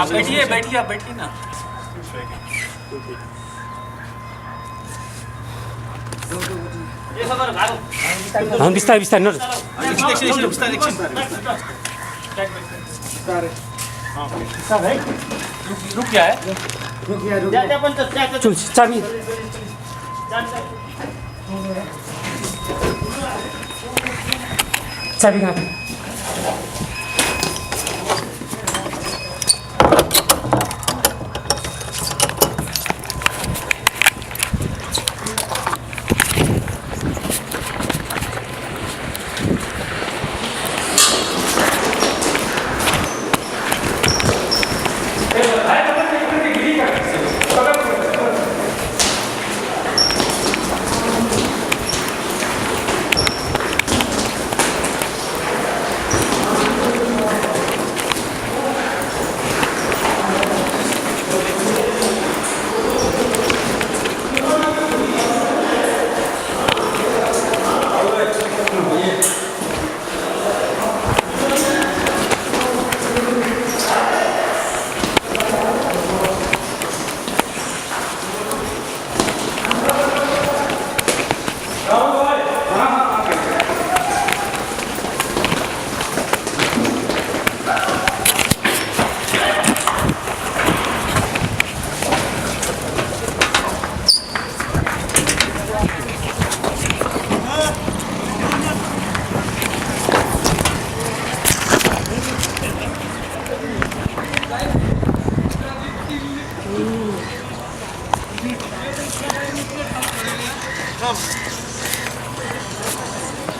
अहिले बैठिए आप बैठिए ना हम बिस्तारै बिस्तारै न रुक गया है चुल चाबी चाबी कहाँ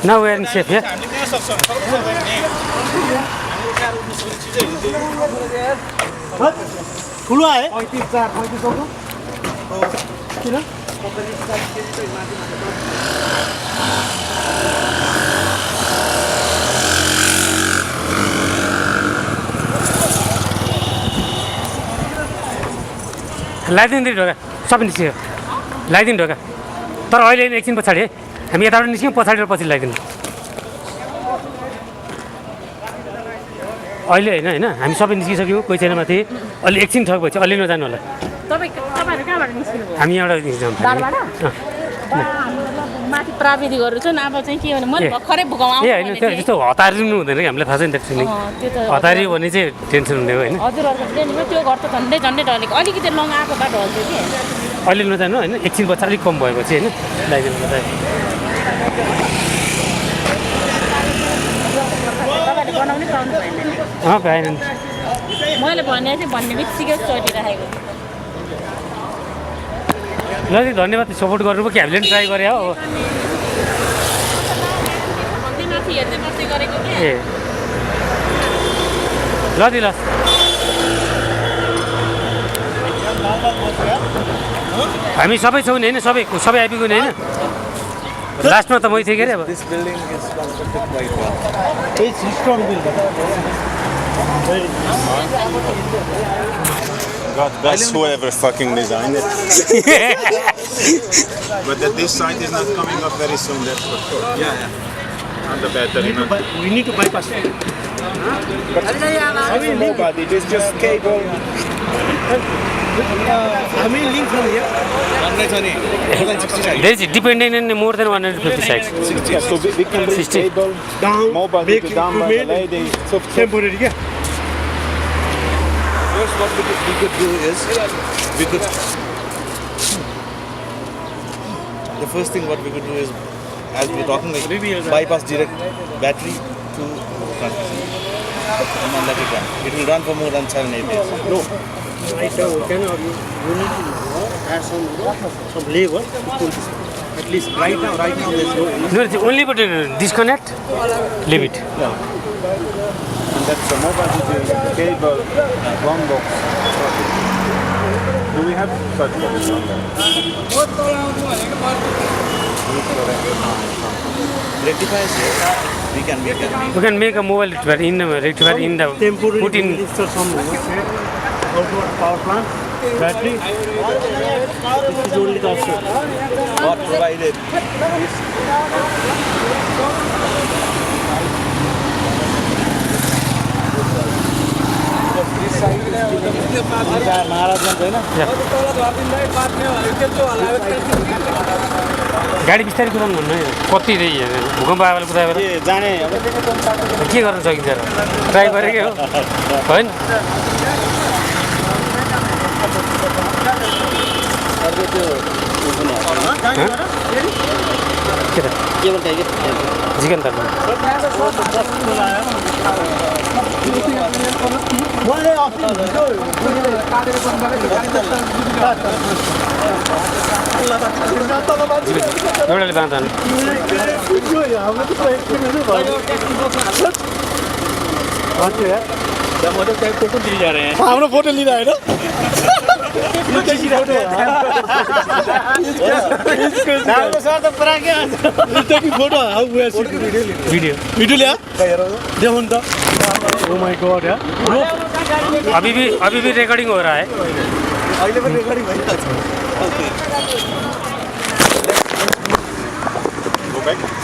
Now we are in safe here. ठुलो आए लगाइदिनु ढोका सबै निस्क्यो लगाइदिनु ढोका तर अहिले एकछिन पछाडि हामी यताबाट निस्क्यौँ पछाडि पछि लगाइदिनु अहिले होइन हामी सबै निस्किसक्यौँ कोही छैन माथि अलि एकछिन ठग भएछ अलि नजानु होला हामी यहाँबाट निस्क्यौँ माथि प्राविधिकहरू चाहिँ अब चाहिँ के भने मैले भर्खरै भुकाउँ ए होइन त्यो त्यस्तो हतारिनु हुँदैन कि हामीलाई थाहा छ नि त हतारियो भने चाहिँ टेन्सन हुने हो होइन हजुरहरूको त्यो घर त झन्डै झन्डै ढलेको अलिकति लङ आएको बाटो हल्थ्यो कि अहिले नजानु होइन एकछिन पछाडि अलिक कम भएपछि होइन लगाइदिनु पर्छ तपाईँले बनाउनै पाउनु भएन भएन मैले भने चाहिँ भन्ने बित्तिकै चलिरहेको ल धन्यवाद सपोर्ट गर्नु कि हामीले पनि ट्राई गरे हो ए ल ल हामी सबै छौँ नि होइन सबै आइपुग्यो नि होइन लास्टमा त मै थिएँ के अरे अब God bless whoever fucking designed it. But this site is not coming up very soon, that's for sure. Yeah. On the battery. We need to bypass it. But nobody, it is just cable. How many links from here? There is depending on more than 150 sites. Yeah, so we can bring 60. cable Down, mobile make to down by the lady. So temporary, yeah. First, what we could do is the first thing what we could do is, as we're talking, like, bypass direct battery to transmission. And then let it run. It will run for more than 7-8 days. No. Right now, you need to add some labor to pull this. At least right now there's no. No, only but disconnect, leave it. Yeah. And that's the mobile DJ, cable, long box. Do we have such boxes on there? Rectifiers, we can. We can make a mobile rectifier in the Temporary put in. register some outdoor power plant, battery. This is only the option. Not provided. गाडी बिस्तारै कुदाउनु भन्नु है कति भूकम्प आएर कुदायो भने जाने के गर्न सकिन्छ र ट्राई गरेकै हो होइन चिकन त एउटाले बाँध हाम्रो फोटो लिँदा होइन वीडियो वीडियो लिया देखो तो ओ माय गॉड यार अभी भी रिकॉर्डिंग हो रहा है अहिले पनि रेकर्डिङ भइरहेछ Go back.